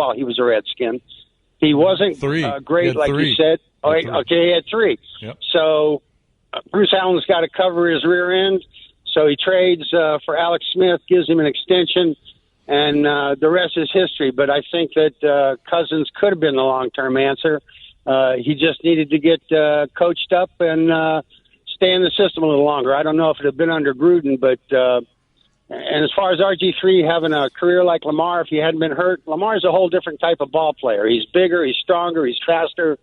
while he was a Redskin. He wasn't great, like you said. Oh, okay, he had 3. Yep. So Bruce Allen's got to cover his rear end. So he trades for Alex Smith, gives him an extension, and the rest is history. But I think that Cousins could have been the long-term answer. He just needed to get coached up and stay in the system a little longer. I don't know if it had been under Gruden, but and as far as RG3 having a career like Lamar, if he hadn't been hurt, Lamar's a whole different type of ball player. He's bigger, he's stronger, he's faster.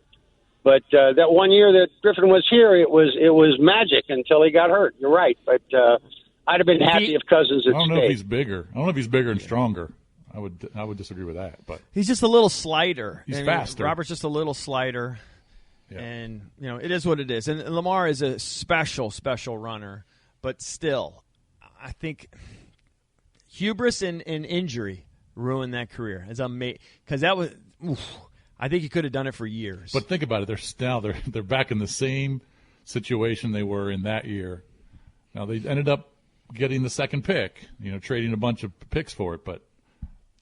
But that one year that Griffin was here, it was magic until he got hurt. You're right, but I'd have been happy if Cousins had stayed. I don't know if he's bigger. I don't know if he's bigger and stronger. I would disagree with that. But he's just a little slighter. He's faster. Robert's just a little slighter. Yeah. And, it is what it is. And Lamar is a special, special runner. But still, I think hubris and injury ruined that career. Because that was I think he could have done it for years. But think about it. They're back in the same situation they were in that year. Now, they ended up getting the second pick, trading a bunch of picks for it. But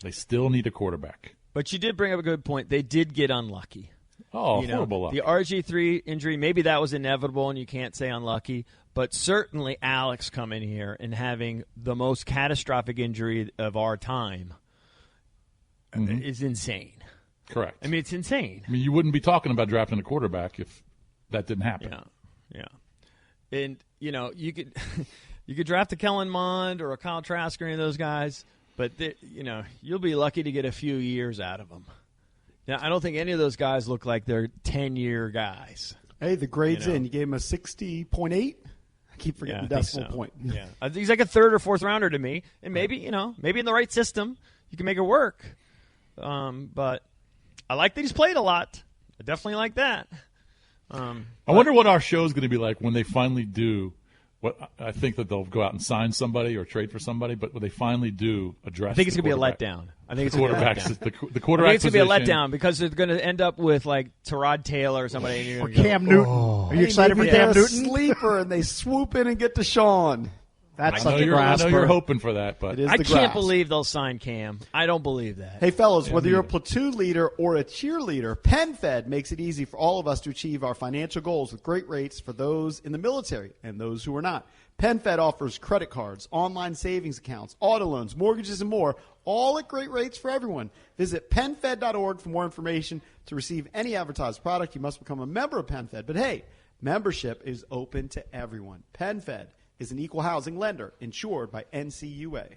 they still need a quarterback. But you did bring up a good point. They did get unlucky. Oh, horrible luck. The RG3 injury, maybe that was inevitable and you can't say unlucky, but certainly Alex coming here and having the most catastrophic injury of our time is insane. Correct. I mean, it's insane. I mean, you wouldn't be talking about drafting a quarterback if that didn't happen. Yeah. And, you could you could draft a Kellen Mond or a Kyle Trask or any of those guys, but, you'll be lucky to get a few years out of them. Now, I don't think any of those guys look like they're 10-year guys. Hey, the grade's in. You gave him a 60.8? I keep forgetting the decimal point. Yeah, I think he's like a third or fourth rounder to me. And maybe, maybe in the right system, you can make it work. But I like that he's played a lot. I definitely like that. I wonder what our show is going to be like when they finally do. I think that they'll go out and sign somebody or trade for somebody, but when they finally do address, I think it's going to be a letdown. I think it's the quarterback. The quarterback. I think it's going to be a letdown because they're going to end up with like Tyrod Taylor or somebody. Or Cam Newton. Are you excited for Cam Newton? Sleeper, and they swoop in and get Deshaun. That's such a grasp. I know you're hoping for that, but I can't believe they'll sign Cam. I don't believe that. Hey, fellas, whether you're a platoon leader or a cheerleader, PenFed makes it easy for all of us to achieve our financial goals with great rates for those in the military and those who are not. PenFed offers credit cards, online savings accounts, auto loans, mortgages, and more, all at great rates for everyone. Visit PenFed.org for more information. To receive any advertised product, you must become a member of PenFed. But hey, membership is open to everyone. PenFed is an equal housing lender insured by NCUA.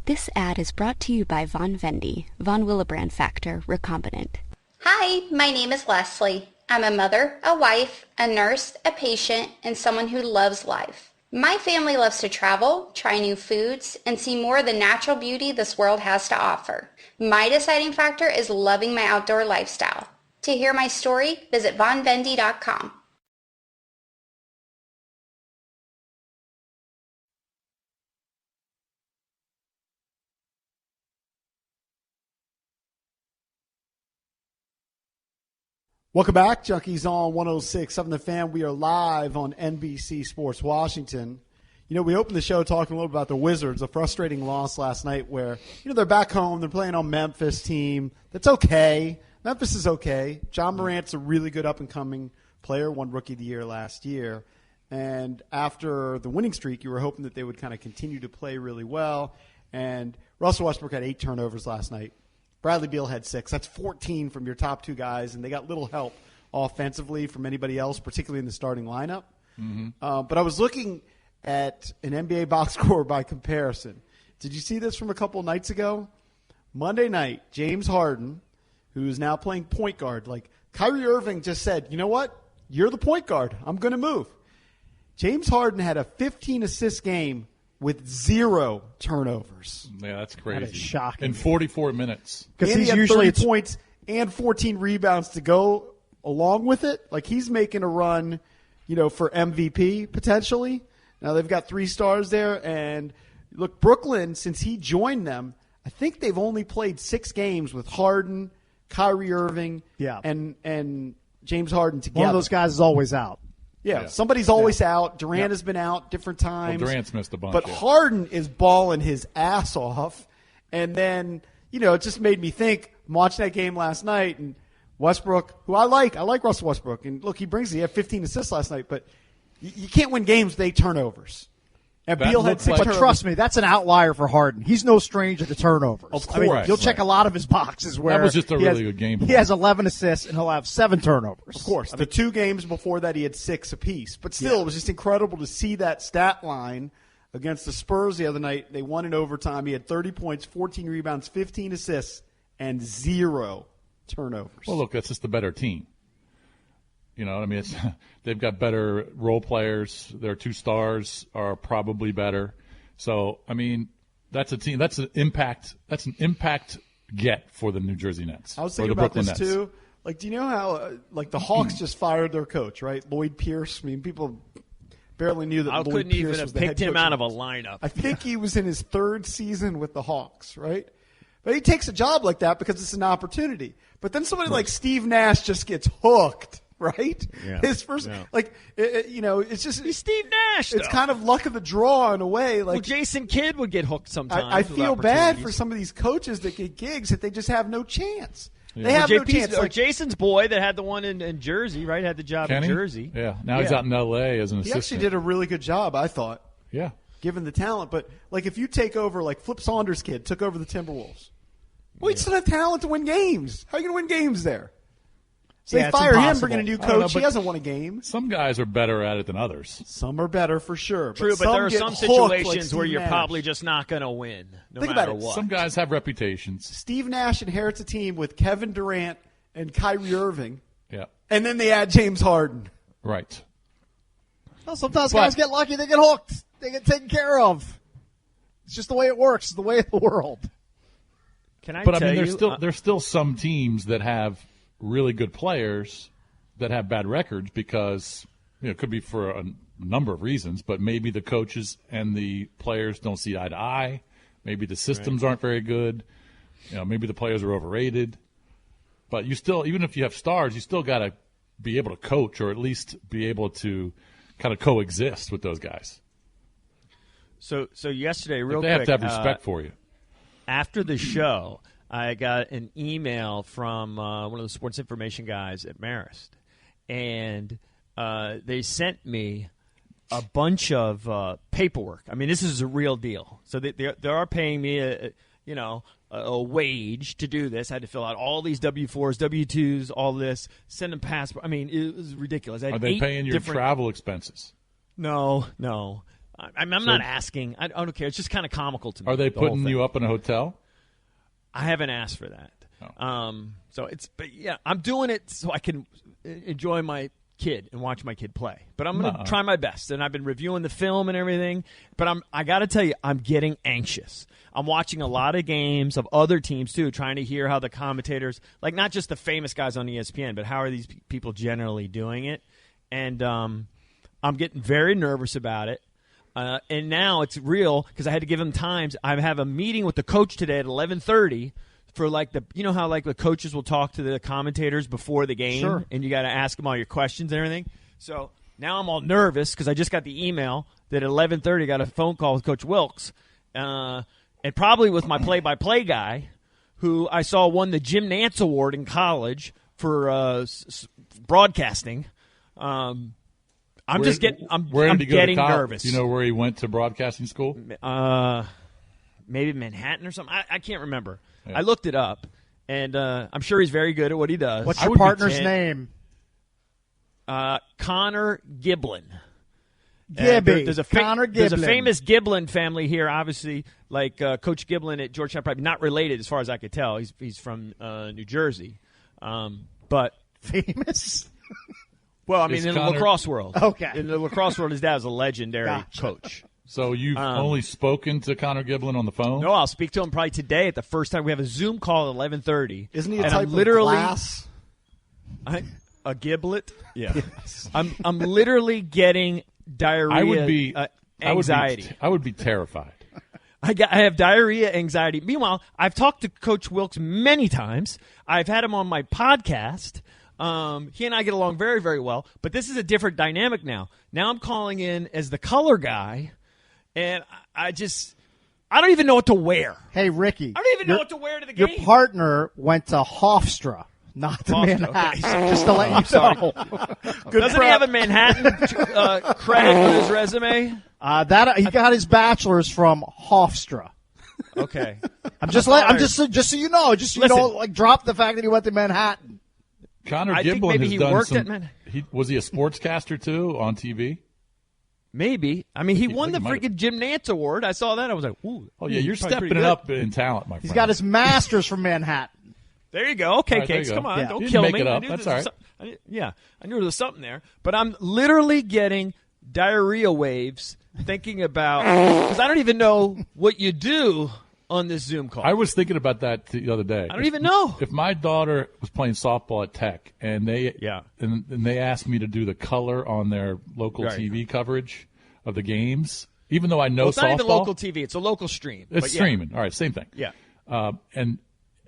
This ad is brought to you by Von Vendy, Von Willebrand Factor, Recombinant. Hi, my name is Leslie. I'm a mother, a wife, a nurse, a patient, and someone who loves life. My family loves to travel, try new foods, and see more of the natural beauty this world has to offer. My deciding factor is loving my outdoor lifestyle. To hear my story, visit vonvendy.com. Welcome back, Junkies on 106.7 The Fan. We are live on NBC Sports Washington. We opened the show talking a little about the Wizards, a frustrating loss last night where, they're back home. They're playing on Memphis team. That's okay. Memphis is okay. John Morant's a really good up-and-coming player, won Rookie of the Year last year. And after the winning streak, you were hoping that they would kind of continue to play really well. And Russell Westbrook had 8 turnovers last night. Bradley Beal had 6. That's 14 from your top 2 guys, and they got little help offensively from anybody else, particularly in the starting lineup. Mm-hmm. But I was looking at an NBA box score by comparison. Did you see this from a couple nights ago? Monday night, James Harden, who is now playing point guard, like Kyrie Irving just said, you know what? You're the point guard. I'm going to move. James Harden had a 15-assist game with 0 turnovers. Yeah, that's crazy. That is shocking. In 44 minutes. Because he's usually 30 points and 14 rebounds to go along with it. Like, he's making a run, for MVP potentially. Now, they've got 3 stars there. And, look, Brooklyn, since he joined them, I think they've only played 6 games with Harden, Kyrie Irving, and James Harden together. One of those guys is always out. Yeah, somebody's always out. Durant has been out different times. Well, Durant's missed a bunch. But Harden is balling his ass off. And then, it just made me think, I'm watching that game last night, and Westbrook, who I like Russell Westbrook. And look, he had 15 assists last night, but you can't win games with 8 turnovers. And Beal had 6 turnovers. But trust me, that's an outlier for Harden. He's no stranger to turnovers. Of course. You'll check a lot of his boxes where that was just a really good game. He has 11 assists, and he'll have 7 turnovers. Of course. The 2 games before that, he had 6 apiece. But still, it was just incredible to see that stat line against the Spurs the other night. They won in overtime. He had 30 points, 14 rebounds, 15 assists, and 0 turnovers. Well, look, that's just a better team. They've got better role players. Their 2 stars are probably better. So, that's a team. That's an impact get for the New Jersey Nets. I was thinking about this too. Like, do you know how the Hawks just fired their coach, right? Lloyd Pierce. People barely knew that Lloyd Pierce was the head coach. I couldn't even have picked him out of a lineup. I think he was in his 3rd season with the Hawks, right? But he takes a job like that because it's an opportunity. But then somebody like Steve Nash just gets hooked. Right? Yeah. His first, it's just he's Steve Nash. It's kind of luck of the draw in a way. Like Jason Kidd would get hooked sometimes. I feel bad for some of these coaches that get gigs that they just have no chance. Yeah. They have no chance. Or Jason's boy that had the one in Jersey, right? Had the job in Jersey. Yeah. Now he's out in L.A. as an assistant. He actually did a really good job, I thought. Yeah. Given the talent, but if you take over, Flip Saunders' kid took over the Timberwolves, he still have talent to win games. How are you going to win games there? So they fire him, bring in a new coach. He hasn't won a game. Some guys are better at it than others. Some are better for sure. True, but there are some situations where you're probably just not going to win, no matter what. Some guys have reputations. Steve Nash inherits a team with Kevin Durant and Kyrie Irving. Yeah. And then they add James Harden. Right. Well, sometimes guys get lucky. They get hooked. They get taken care of. It's just the way it works. It's the way of the world. There's still some teams that have really good players that have bad records because it could be for a number of reasons, but maybe the coaches and the players don't see eye to eye. Maybe the systems aren't very good. Maybe the players are overrated. But you still, even if you have stars, you still got to be able to coach or at least be able to kind of coexist with those guys. So yesterday, they have to have respect for you. After the show, I got an email from one of the sports information guys at Marist, and they sent me a bunch of paperwork. This is a real deal. So they are paying me a wage to do this. I had to fill out all these W-4s, W-2s, all this, send them passport. It was ridiculous. Are they paying your travel expenses? No. I'm not asking. I don't care. It's just kind of comical to me. Are they putting you up in a hotel? I haven't asked for that. I'm doing it so I can enjoy my kid and watch my kid play. But I'm going to try my best. And I've been reviewing the film and everything. But I got to tell you, I'm getting anxious. I'm watching a lot of games of other teams, too, trying to hear how the commentators, not just the famous guys on ESPN, but how are these people generally doing it. And I'm getting very nervous about it. And now it's real because I had to give them times. I have a meeting with the coach today at 11:30 for how the coaches will talk to the commentators before the game, and you got to ask them all your questions and everything. So now I'm all nervous because I just got the email that at 11:30 I got a phone call with Coach Wilkes, and probably with my play-by-play guy, who I saw won the Jim Nantz Award in college for broadcasting. I'm getting nervous. Do you know where he went to broadcasting school? Maybe Manhattan or something. I can't remember. Yeah. I looked it up, and I'm sure he's very good at what he does. What's your partner's name? Connor Giblin. Gibby. Connor Giblin. There's a famous Giblin family here, obviously, Coach Giblin at Georgetown. Probably not related as far as I could tell. He's from New Jersey. But famous? Well, in the lacrosse world. Okay. In the lacrosse world, his dad was a legendary coach. So you've only spoken to Connor Giblin on the phone? No, I'll speak to him probably today at the first time. We have a Zoom call at 11:30. Isn't he a type of glass? A giblet? Yeah. Yes. I'm literally getting diarrhea anxiety. I would be terrified. I have diarrhea anxiety. Meanwhile, I've talked to Coach Wilkes many times. I've had him on my podcast. He and I get along very, very well. But this is a different dynamic now. Now I'm calling in as the color guy, and I don't even know what to wear. Hey, Ricky. I don't even know what to wear to the game. Your partner went to Hofstra, not to Manhattan. Okay. Just to let you know. Doesn't he have a Manhattan credit on his resume? He got his bachelor's from Hofstra. Okay. just so you know, you don't like drop the fact that he went to Manhattan. Connor I think Giblin maybe has he done worked some. at Manhattan. Was he a sportscaster too on TV? Maybe. I mean, he won the might freaking Jim Nantz Award. I saw that. I was like, ooh. Oh yeah, you're probably stepping pretty it good. up in talent, my friend. He's got his master's from Manhattan. There you go. Okay, All right, there Cakes, you go. come on. Yeah. Don't You didn't kill make me. it up. I knew That's there all was right. I knew there was something there. But I'm literally getting diarrhea waves thinking about, because I don't even know what you do on this Zoom call. I was thinking about that the other day. I don't even know. If my daughter was playing softball at Tech and they Yeah. and they asked me to do the color on their local Right. TV coverage of the games, even though I know Well, it's softball, not even local TV. It's a local stream. it's But yeah. streaming. All right, same thing. Yeah. And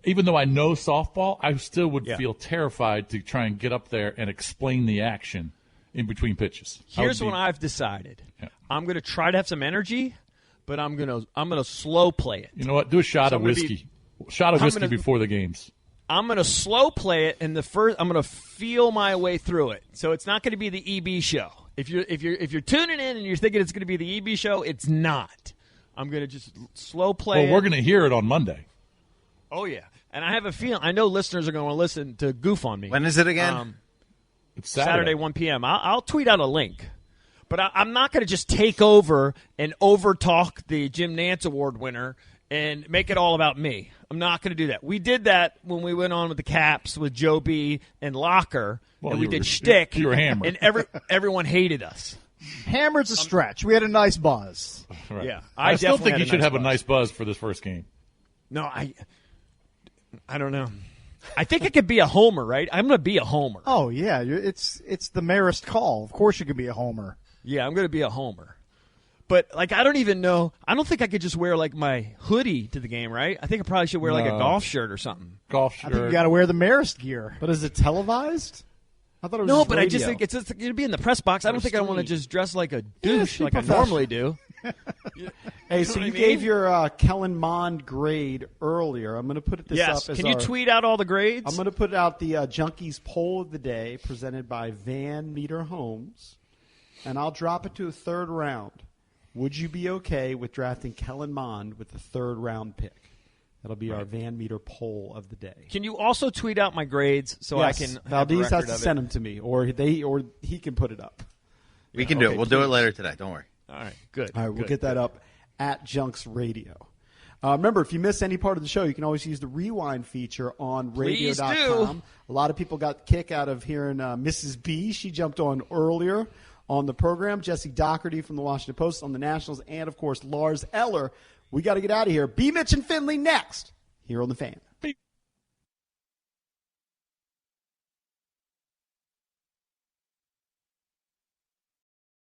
even though I know softball, I still would Yeah. feel terrified to try and get up there and explain the action in between pitches. Here's what I've decided. Yeah. I'm going to try to have some energy, but I'm going to slow play it. You know what? Do a shot So of I'm gonna whiskey. Shot of I'm whiskey gonna- before the games. I'm going to slow play it, and I'm going to feel my way through it. So it's not going to be the EB show. If you're tuning in and you're thinking it's going to be the EB show, it's not. I'm going to just slow play. Well, we're going to hear it on Monday. Oh yeah, and I have a feeling. I know listeners are going to listen to goof on me. When is it again? It's Saturday 1 p.m. I'll tweet out a link. But I'm not going to just take over and over-talk the Jim Nantz Award winner and make it all about me. I'm not going to do that. We did that when we went on with the Caps with Joe B. and Locker, Well, and we you did were- shtick. you were hammered. And everyone hated us. Hammered's a stretch. We had a nice buzz. Right. Yeah, I still definitely think you had should have a buzz. nice buzz for this first game. No, I don't know. I think it could be a homer, right? I'm going to be a homer. Oh yeah, it's the Marist call. Of course you can be a homer. Yeah, I'm going to be a homer. But, like, I don't even know. I don't think I could just wear, like, my hoodie to the game, right? I think I probably should wear, like, a No. golf shirt or something. Golf I think you shirt. got to wear the Marist gear. But is it televised? I thought it was No, just but I just radio. think it's going to be in the press box. I don't think I want to just dress like a douche be like I professional. normally do. Hey, so what you I gave mean? your Kellen Mond grade earlier. I'm going to put this Yes. up as Can you tweet out all the grades? I'm going to put out the Junkies poll of the day presented by Van Meter Homes, and I'll drop it to a third round. Would you be okay with drafting Kellen Mond with the third round pick? That'll be our Van Meter poll of the day. Can you also tweet out my grades so Yes, I can have a Valdez record has to of send it? them to me, or he can put it up. We can do okay, it. We'll do it please. later today. Don't worry. All right, good. All right, we'll good, get that good. up at Junks Radio. Remember, if you miss any part of the show, you can always use the rewind feature on Please radio.com. do. A lot of people got the kick out of hearing Mrs. B. She jumped on earlier on the program. Jesse Doherty from the Washington Post on the Nationals, and, of course, Lars Eller. We got to get out of here. B. Mitch and Finley next here on The Fan.